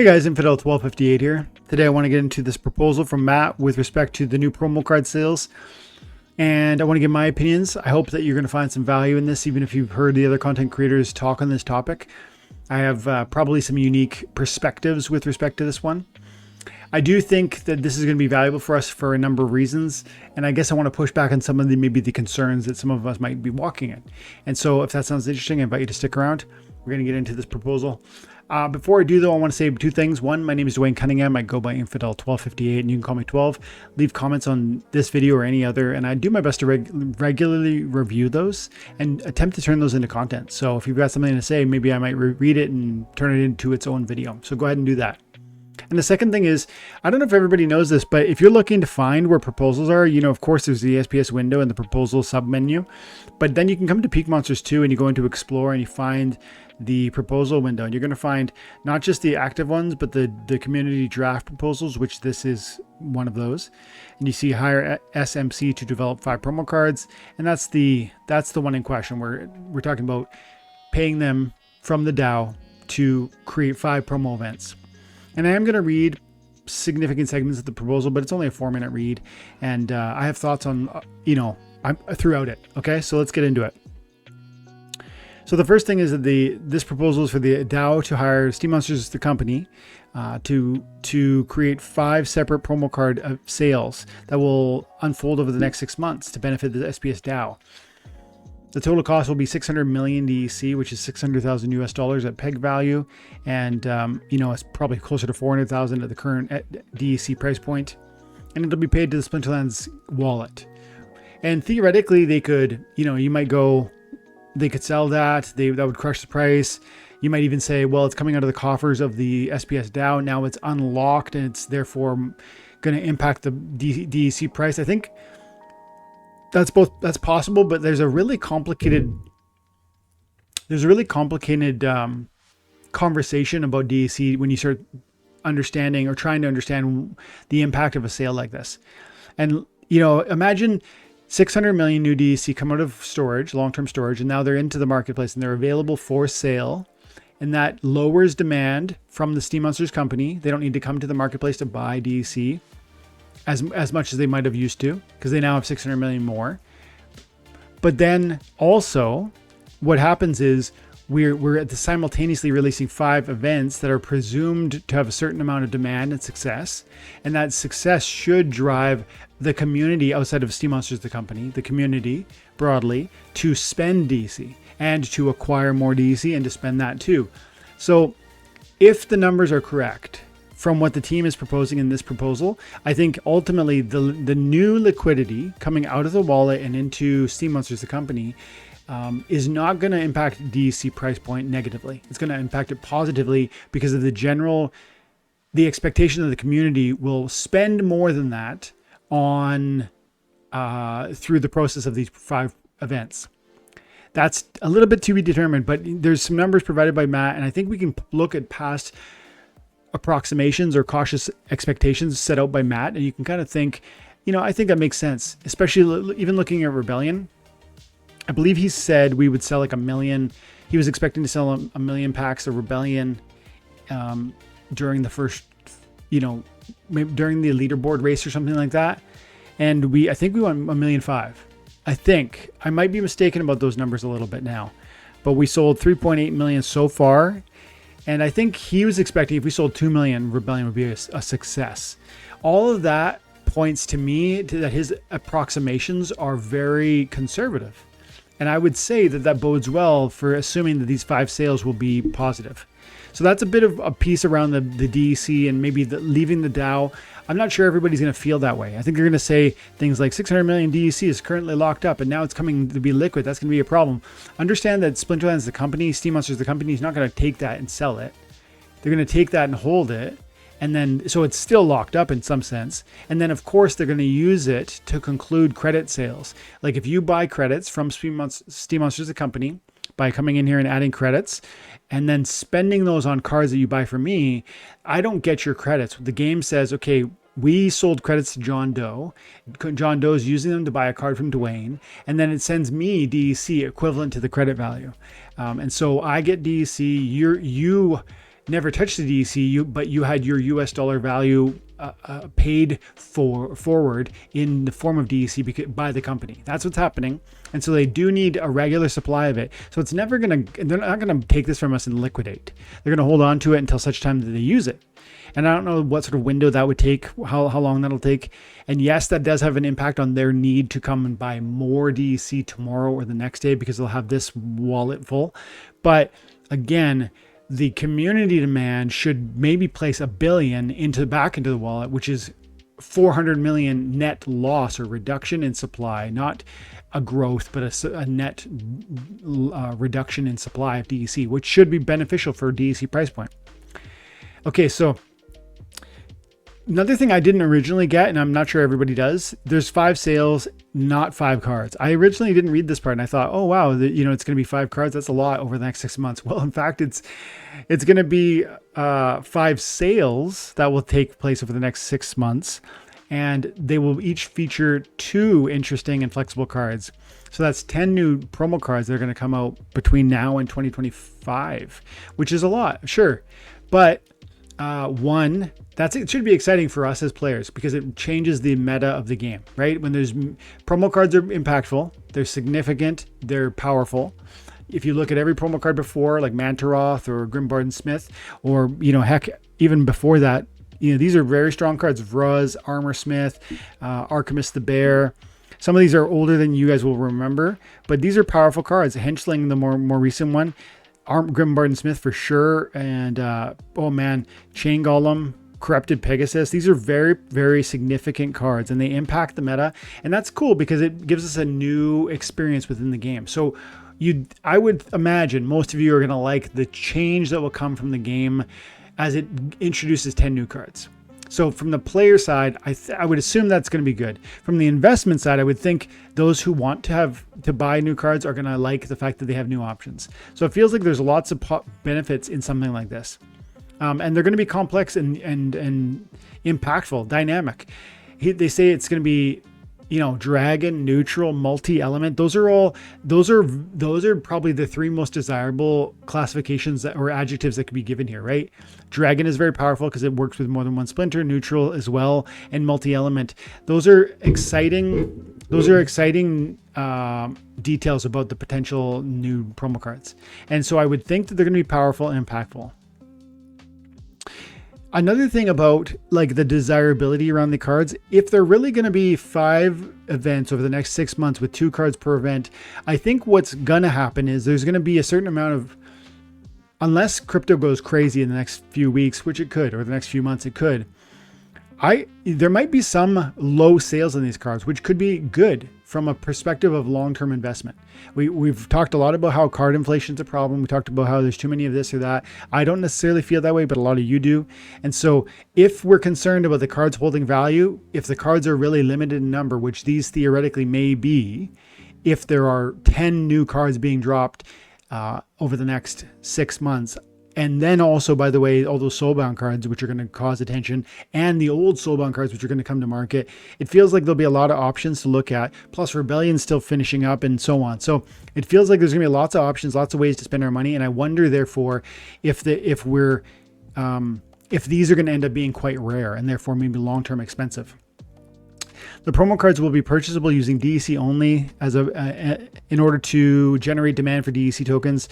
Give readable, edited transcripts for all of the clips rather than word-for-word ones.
Hey guys, Infidel1258 here. Today I want to get into this proposal from Matt with respect to the new promo card sales. And I want to give my opinions. I hope that you're going to find some value in this, even if you've heard the other content creators talk on this topic. I have probably some unique perspectives with respect to this one. I do think that this is going to be valuable for us for a number of reasons. And I guess I want to push back on some of maybe the concerns that some of us might be walking in. And so if that sounds interesting, I invite you to stick around. We're going to get into this proposal. Before I do, though, I want to say two things. One, my name is Dwayne Cunningham. I go by Infidel1258, and you can call me 12. Leave comments on this video or any other, and I do my best to regularly review those and attempt to turn those into content. So if you've got something to say, maybe I might read it and turn it into its own video. So go ahead and do that. And the second thing is, I don't know if everybody knows this, but if you're looking to find where proposals are, you know, of course, there's the SPS window and the proposal submenu, but then you can come to Peak Monsters 2 and you go into Explore and you find the proposal window, and you're going to find not just the active ones, but the community draft proposals, which this is one of those. And you see hire SMC to develop 5 promo cards, and that's the one in question. We're talking about paying them from the DAO to create 5 promo events. And I am going to read significant segments of the proposal, but it's only a 4-minute read, and I have thoughts on I'm throughout it. Okay, so let's get into it. So the first thing is that this proposal is for the DAO to hire Steam Monsters, the company, to create 5 separate promo card sales that will unfold over the next 6 months to benefit the SPS DAO. The total cost will be 600 million DEC, which is 600,000 US dollars at peg value, and it's probably closer to 400,000 at the current DEC price point, and it'll be paid to the Splinterlands wallet. And theoretically, they could, they could sell that. That would crush the price. You might even say, well, it's coming out of the coffers of the SPS DAO. Now it's unlocked, and it's therefore going to impact the DEC price. I think that's possible, but there's a really complicated conversation about DEC when you start understanding or trying to understand the impact of a sale like this. And imagine 600 million new DEC come out of storage, long-term storage, and now they're into the marketplace and they're available for sale. And that lowers demand from the Steam Monsters company. They don't need to come to the marketplace to buy DEC as much as they might have used to, because they now have 600 million more. But then also what happens is we're simultaneously releasing 5 events that are presumed to have a certain amount of demand and success. And that success should drive the community outside of Steam Monsters, the company, the community broadly, to spend DEC and to acquire more DEC and to spend that too. So if the numbers are correct from what the team is proposing in this proposal, I think ultimately the new liquidity coming out of the wallet and into Steam Monsters, the company, is not going to impact DEC price point negatively. It's going to impact it positively because of the expectation that the community will spend more than that on through the process of these 5 events. That's a little bit to be determined, but there's some numbers provided by Matt, and I think we can look at past approximations or cautious expectations set out by Matt, and you can kind of think, I think that makes sense, especially even looking at Rebellion. I believe he said we would sell like 1 million. He was expecting to sell a million packs of Rebellion during the first, maybe during the leaderboard race or something like that. And I think we went 1.5 million. I think I might be mistaken about those numbers a little bit now, but we sold 3.8 million so far. And I think he was expecting if we sold 2 million, Rebellion would be a success. All of that points to me that his approximations are very conservative. And I would say that bodes well for assuming that these 5 sales will be positive. So that's a bit of a piece around the DEC and maybe leaving the DAO. I'm not sure everybody's going to feel that way. I think they're going to say things like 600 million DEC is currently locked up and now it's coming to be liquid. That's going to be a problem. Understand that Splinterlands, the company, Steam Monsters, the company, is not going to take that and sell it. They're going to take that and hold it. And then, so it's still locked up in some sense. And then, of course, they're going to use it to conclude credit sales. Like if you buy credits from Steam Monsters, the company, by coming in here and adding credits and then spending those on cards that you buy from me, I don't get your credits. The game says, okay, we sold credits to John Doe. John Doe's using them to buy a card from Dwayne. And then it sends me DEC equivalent to the credit value. And so I get DEC. You never touched the DEC, but you had your US dollar value paid forward in the form of DEC by the company. That's what's happening. And so they do need a regular supply of it. So it's never going to, they're not going to take this from us and liquidate. They're going to hold on to it until such time that they use it. And I don't know what sort of window that would take, how long that'll take. And yes, that does have an impact on their need to come and buy more DEC tomorrow or the next day, because they'll have this wallet full. But again, the community demand should maybe place $1 billion back into the wallet, which is 400 million net loss or reduction in supply, not a growth, but a net reduction in supply of DEC, which should be beneficial for DEC price point. Okay, so another thing I didn't originally get, and I'm not sure everybody does, there's 5 sales, not 5 cards. I originally didn't read this part and I thought, oh wow, it's going to be 5 cards. That's a lot over the next 6 months. Well, in fact, it's going to be 5 sales that will take place over the next 6 months, and they will each feature 2 interesting and flexible cards. So that's 10 new promo cards that are going to come out between now and 2025, which is a lot, sure. But it should be exciting for us as players, because it changes the meta of the game, right? When there's promo cards are impactful, they're significant, they're powerful. If you look at every promo card before, like Mantaroth or Grimbarden Smith, or, heck, even before that, these are very strong cards. Vruz, Armor Smith, Archimus the Bear. Some of these are older than you guys will remember, but these are powerful cards. Henchling, the more recent one. Grimbarden Smith for sure, and Chain Golem, Corrupted Pegasus. These are very, very significant cards, and they impact the meta, and that's cool because it gives us a new experience within the game. So I would imagine most of you are going to like the change that will come from the game as it introduces 10 new cards. So from the player side, I would assume that's going to be good. From the investment side, I would think those who want to buy new cards are going to like the fact that they have new options. So it feels like there's lots of benefits in something like this. And they're going to be complex and impactful, dynamic. They say it's going to be, dragon, neutral, multi-element. Those are probably the 3 most desirable classifications or adjectives that could be given here, right? Dragon is very powerful because it works with more than one splinter, neutral as well, and multi-element. Those are exciting details about the potential new promo cards. And so I would think that they're going to be powerful and impactful. Another thing about like the desirability around the cards, if they're really going to be 5 events over the next 6 months with 2 cards per event, I think what's going to happen is there's going to be a certain amount of, unless crypto goes crazy in the next few weeks, which it could, or the next few months it could, there might be some low sales on these cards, which could be good from a perspective of long-term investment. We've talked a lot about how card inflation is a problem. We talked about how there's too many of this or that. I don't necessarily feel that way, but a lot of you do. And so if we're concerned about the cards holding value, if the cards are really limited in number, which these theoretically may be, if there are 10 new cards being dropped over the next 6 months, and then also, by the way, all those soulbound cards, which are going to cause attention, and the old soulbound cards, which are going to come to market, it feels like there'll be a lot of options to look at. Plus Rebellion's still finishing up and so on. So it feels like there's going to be lots of options, lots of ways to spend our money. And I wonder, therefore, if these are going to end up being quite rare and therefore maybe long-term expensive. The promo cards will be purchasable using DEC only in order to generate demand for DEC tokens.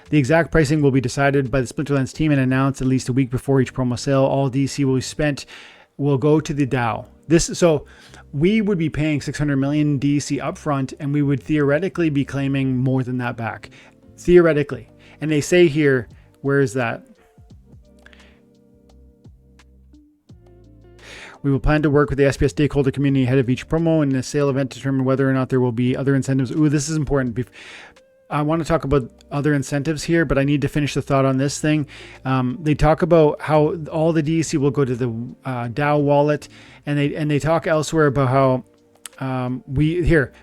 The exact pricing will be decided by the Splinterlands team and announced at least a week before each promo sale. All DEC will go to the DAO. So we would be paying 600 million DEC upfront, and we would theoretically be claiming more than that back. Theoretically. And they say here, where is that? We will plan to work with the SPS stakeholder community ahead of each promo and the sale event to determine whether or not there will be other incentives. Ooh, this is important. I want to talk about other incentives here, but I need to finish the thought on this thing. They talk about how all the DEC will go to the DAO wallet, and they talk elsewhere about how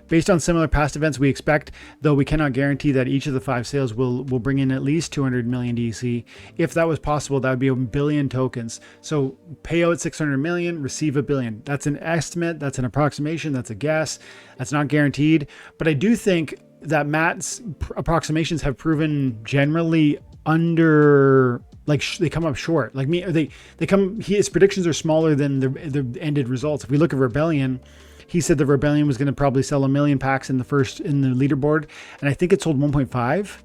based on similar past events, we expect, though we cannot guarantee that each of the 5 sales will bring in at least 200 million DEC. If that was possible, that would be 1 billion tokens. So pay out 600 million, receive 1 billion. That's an estimate. That's an approximation. That's a guess. That's not guaranteed. But I do think that Matt's approximations have proven generally underestimated like they come up short. Like me, his predictions are smaller than the ended results. If we look at Rebellion, he said the Rebellion was going to probably sell 1 million packs in the leaderboard, and I think it sold 1.5.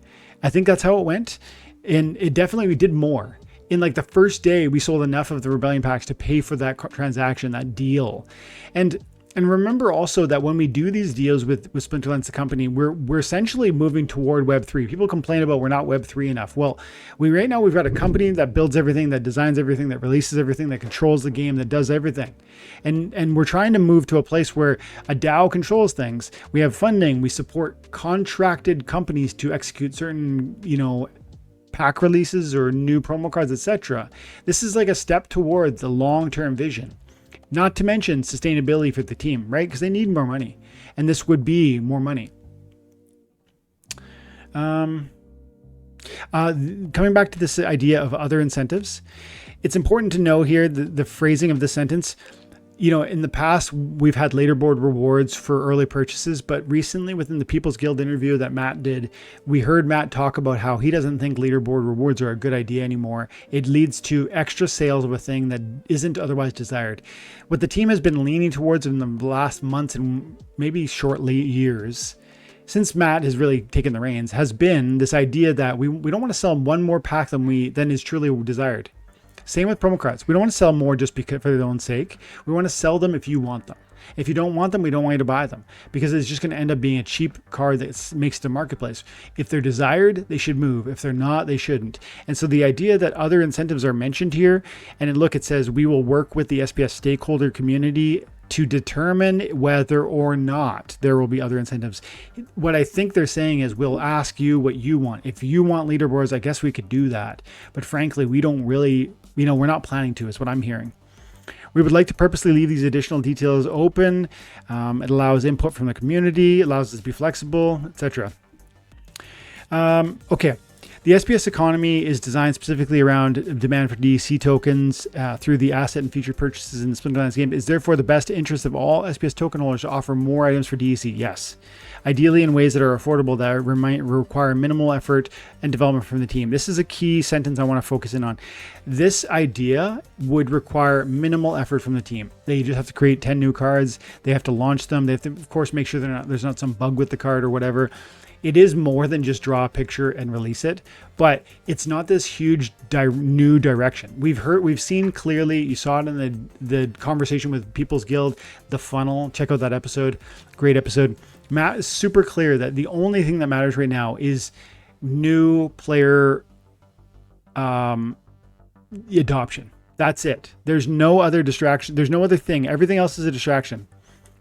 I think that's how it went, and it definitely did more. In like the first day, we sold enough of the Rebellion packs to pay for that transaction, that deal. And remember also that when we do these deals with Splinterlands, the company, we're essentially moving toward Web3. People complain about we're not Web3 enough. Well, right now we've got a company that builds everything, that designs everything, that releases everything, that controls the game, that does everything. And we're trying to move to a place where a DAO controls things. We have funding. We support contracted companies to execute certain, pack releases or new promo cards, etc. This is like a step toward the long-term vision. Not to mention sustainability for the team, right? Because they need more money. And this would be more money. Coming back to this idea of other incentives, it's important to know here the phrasing of the sentence. In the past, we've had leaderboard rewards for early purchases, but recently within the People's Guild interview that Matt did, we heard Matt talk about how he doesn't think leaderboard rewards are a good idea anymore. It leads to extra sales of a thing that isn't otherwise desired. What the team has been leaning towards in the last months and maybe shortly years, since Matt has really taken the reins, has been this idea that we don't want to sell one more pack than is truly desired. Same with promo cards. We don't want to sell more just because for their own sake. We want to sell them if you want them. If you don't want them, we don't want you to buy them, because it's just going to end up being a cheap card that makes the marketplace. If they're desired, they should move. If they're not, they shouldn't. And so the idea that other incentives are mentioned here, and it says we will work with the SPS stakeholder community to determine whether or not there will be other incentives. What I think they're saying is we'll ask you what you want. If you want leaderboards, I guess we could do that. But frankly, we don't really, we're not planning to, is what I'm hearing. We would like to purposely leave these additional details open. It allows input from the community, allows us to be flexible, etc. Okay. The SPS economy is designed specifically around demand for DEC tokens through the asset and feature purchases in the Splinterlands game. Is therefore the best interest of all SPS token holders to offer more items for DEC? Yes. Ideally in ways that are affordable, that require minimal effort and development from the team. This is a key sentence I want to focus in on. This idea would require minimal effort from the team. They just have to create 10 new cards. They have to launch them. They have to, of course, make sure there's not some bug with the card or whatever. It is more than just draw a picture and release it, but it's not this huge new direction. We've seen clearly, you saw it in the conversation with People's Guild, the funnel. Check out that episode. Great episode. Matt is super clear that the only thing that matters right now is new player adoption. That's it. There's no other distraction. There's no other thing. Everything else is a distraction.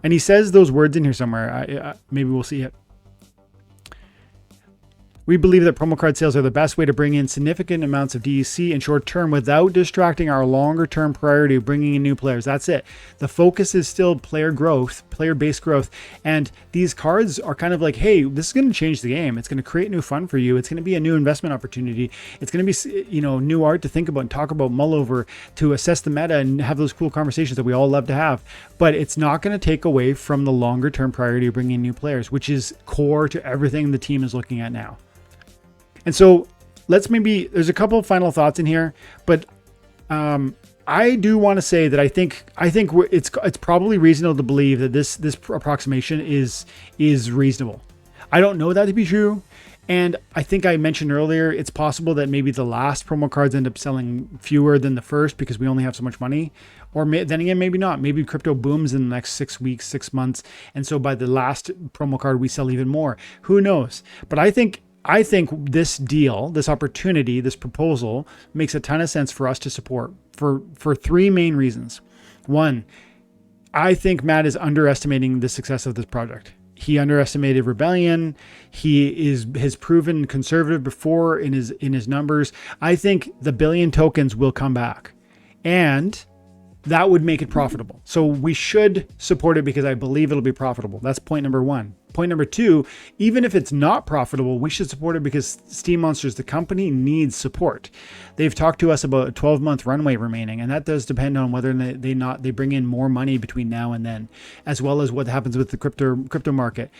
And he says those words in here somewhere. Maybe we'll see it. We believe that promo card sales are the best way to bring in significant amounts of DEC in short term without distracting our longer term priority of bringing in new players. That's it. The focus is still player growth, player-based growth. And these cards are kind of like, hey, this is going to change the game. It's going to create new fun for you. It's going to be a new investment opportunity. It's going to be, new art to think about and talk about, mull over, to assess the meta and have those cool conversations that we all love to have. But it's not going to take away from the longer term priority of bringing in new players, which is core to everything the team is looking at now. And so there's a couple of final thoughts in here, but I do want to say that I think it's probably reasonable to believe that this approximation is reasonable. I don't know that to be true. And I think I mentioned earlier, it's possible that maybe the last promo cards end up selling fewer than the first because we only have so much money. Or then again, maybe not. Maybe crypto booms in the next 6 weeks, 6 months. And so by the last promo card, we sell even more. Who knows? But I think this deal, this opportunity, this proposal makes a ton of sense for us to support for three main reasons. One, I think Matt is underestimating the success of this project. He underestimated Rebellion. He has proven conservative before in his numbers. I think the billion tokens will come back, and that would make it profitable. So we should support it because I believe it'll be profitable. That's point number one. Point number two, even if it's not profitable, we should support it because Steam Monsters, the company, needs support. They've talked to us about a 12-month runway remaining, and that does depend on whether they bring in more money between now and then, as well as what happens with the crypto market.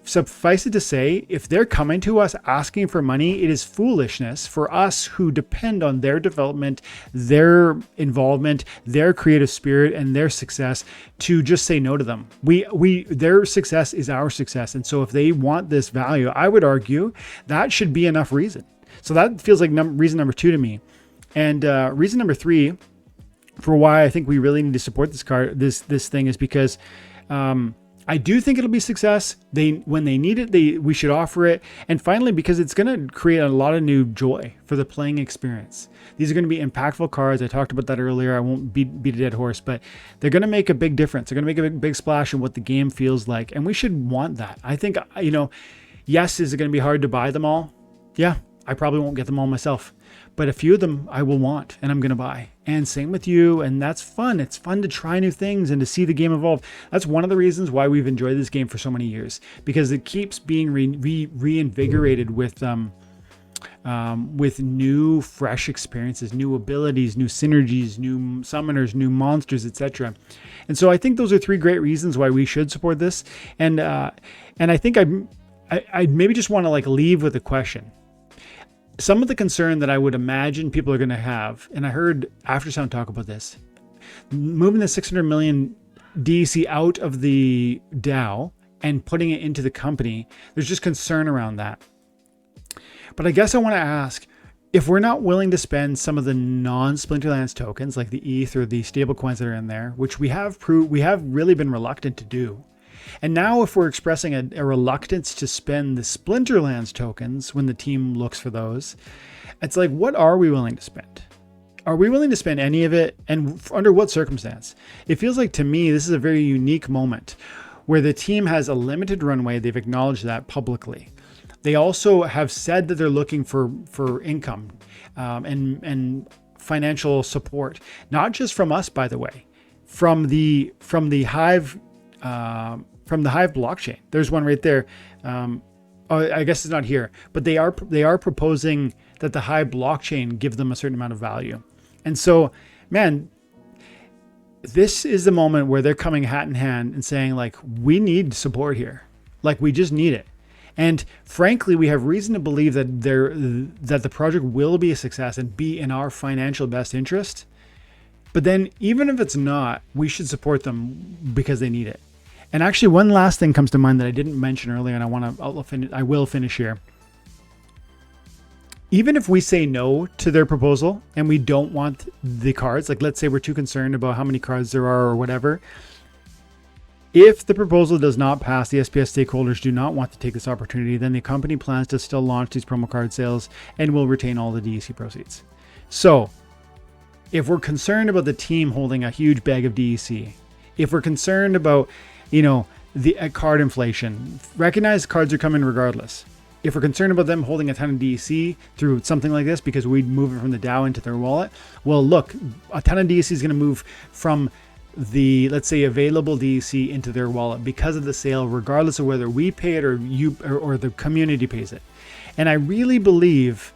suffice it to say, if they're coming to us asking for money, it is foolishness for us who depend on their development, their involvement, their creative spirit, and their success to just say no to them. Their success is our success. And so if they want this value, I would argue that should be enough reason. So that feels like reason number 2 to me. And reason number 3 for why I think we really need to support this thing is because I do think it'll be success. When they need it, we should offer it. And finally, because it's going to create a lot of new joy for the playing experience. These are going to be impactful cards. I talked about that earlier. I won't beat a dead horse, but they're going to make a big difference. They're going to make a big splash in what the game feels like. And we should want that. I think, yes, is it going to be hard to buy them all? Yeah, I probably won't get them all myself. But a few of them I will want and I'm going to buy. And same with you. And that's fun. It's fun to try new things and to see the game evolve. That's one of the reasons why we've enjoyed this game for so many years, because it keeps being reinvigorated with new, fresh experiences, new abilities, new synergies, new summoners, new monsters, etc. And so I think those are 3 great reasons why we should support this. And I think I maybe just want to leave with a question. Some of the concern that I would imagine people are going to have, and I heard Aftersound talk about this, moving the 600 million DEC out of the DAO and putting it into the company, there's just concern around that. But I guess I want to ask, if we're not willing to spend some of the non-Splinterlands tokens, like the ETH or the stablecoins that are in there, which we have really been reluctant to do. And now if we're expressing a reluctance to spend the Splinterlands tokens when the team looks for those, it's like, what are we willing to spend? Are we willing to spend any of it? And under what circumstance? It feels like, to me, this is a very unique moment where the team has a limited runway. They've acknowledged that publicly. They also have said that they're looking for income and financial support, not just from us, by the way, from the Hive blockchain. There's one right there. I guess it's not here, but they are proposing that the Hive blockchain give them a certain amount of value. And so, man, this is the moment where they're coming hat in hand and saying, we need support here. We just need it. And frankly, we have reason to believe that the project will be a success and be in our financial best interest. But then even if it's not, we should support them because they need it. And actually, one last thing comes to mind that I didn't mention earlier, and I will finish here. Even if we say no to their proposal and we don't want the cards, let's say we're too concerned about how many cards there are or whatever, if the proposal does not pass, the SPS stakeholders do not want to take this opportunity, then the company plans to still launch these promo card sales and will retain all the DEC proceeds. So if we're concerned about the team holding a huge bag of DEC, if we're concerned about the card inflation, recognize cards are coming regardless. If we're concerned about them holding a ton of DEC through something like this because we'd move it from the DAO into their wallet, well, look, a ton of DEC is going to move from the, let's say, available DEC into their wallet because of the sale, regardless of whether we pay it or the community pays it. And I really believe,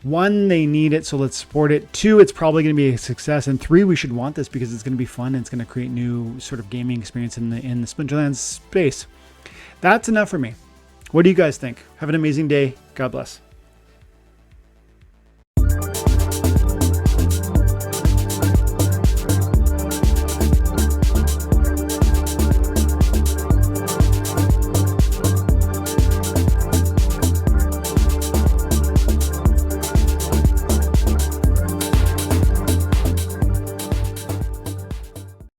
1, they need it, so let's support it. 2, it's probably going to be a success. And 3, we should want this because it's going to be fun and it's going to create new sort of gaming experience in the Splinterlands space. That's enough for me. What do you guys think? Have an amazing day. God bless.